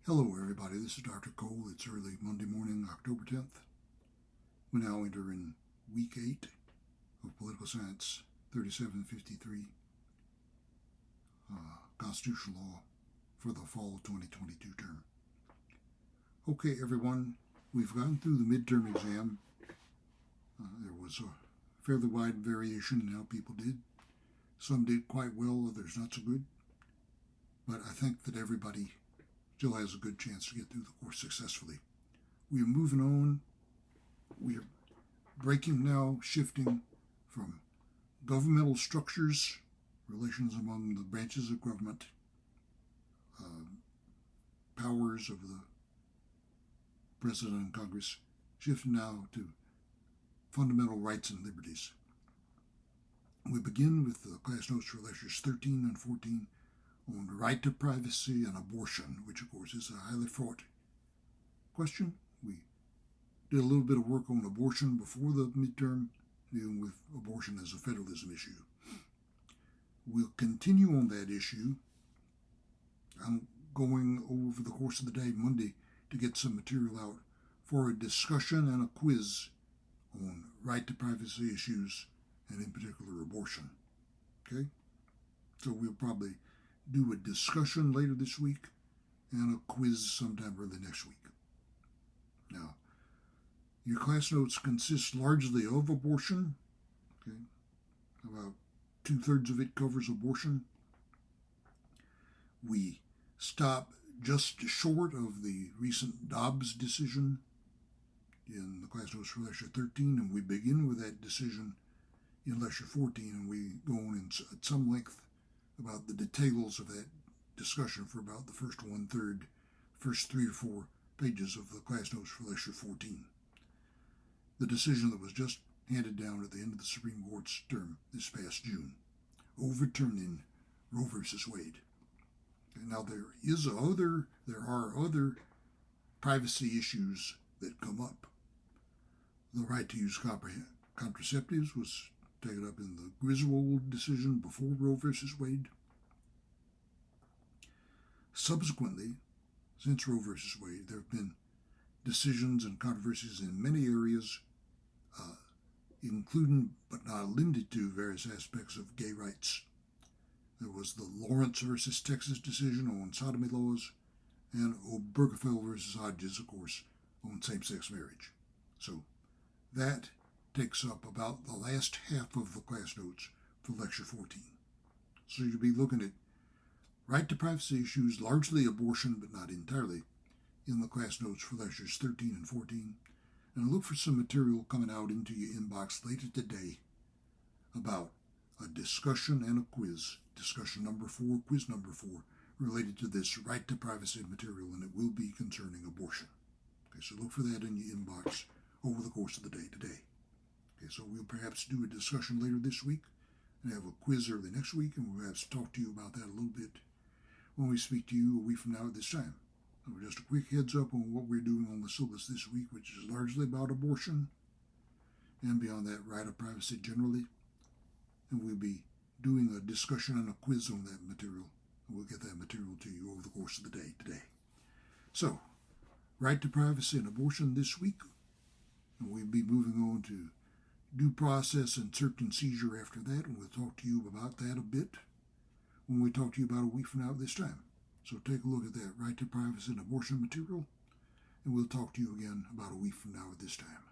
Hello everybody, this is Dr. Cole. It's early Monday morning, October 10th. We now enter in week 8 of Political Science 3753, Constitutional Law for the fall 2022 term. Okay everyone, we've gone through the midterm exam. There was a fairly wide variation in how people did. Some did quite well, others not so good. But I think that everybody still has a good chance to get through the course successfully. We are moving on. We are breaking now, shifting from governmental structures, relations among the branches of government, powers of the President and Congress, shifting now to fundamental rights and liberties. We begin with the class notes for lectures 13 and 14 on the right to privacy and abortion, which of course is a highly fraught question. We did a little bit of work on abortion before the midterm, dealing with abortion as a federalism issue. We'll continue on that issue. I'm going over the course of the day, Monday, to get some material out for a discussion and a quiz on right to privacy issues, and in particular abortion. Okay? So we'll probably do a discussion later this week and a quiz sometime early next week. Now, your class notes consist largely of abortion. Okay, about 2/3 of it covers abortion. We stop just short of the recent Dobbs decision in the class notes for lecture 13, and we begin with that decision in lecture 14, and we go on at some length about the details of that discussion for about the first 1/3, first 3 or 4 pages of the class notes for lecture 14. The decision that was just handed down at the end of the Supreme Court's term this past June, overturning Roe versus Wade. And now there are other privacy issues that come up. The right to use contraceptives was taken up in the Griswold decision before Roe versus Wade. Subsequently, since Roe versus Wade, there have been decisions and controversies in many areas, including but not limited to various aspects of gay rights. There was the Lawrence versus Texas decision on sodomy laws, and Obergefell versus Hodges, of course, on same-sex marriage. So that takes up about the last half of the class notes for lecture 14. So you'll be looking at right to privacy issues, largely abortion, but not entirely, in the class notes for lectures 13 and 14. And look for some material coming out into your inbox later today about a discussion and a quiz, discussion number 4, quiz number 4, related to this right to privacy material, and it will be concerning abortion. Okay, so look for that in your inbox over the course of the day today. Okay, so we'll perhaps do a discussion later this week and have a quiz early next week, and we'll perhaps talk to you about that a little bit when we speak to you a week from now at this time. So just a quick heads up on what we're doing on the syllabus this week, which is largely about abortion, and beyond that, right of privacy generally. And we'll be doing a discussion and a quiz on that material, and we'll get that material to you over the course of the day today. So, right to privacy and abortion this week, and we'll be moving on to due process and search and seizure after that, and we'll talk to you about that a bit when we talk to you about a week from now at this time. So take a look at that right to privacy and abortion material, and we'll talk to you again about a week from now at this time.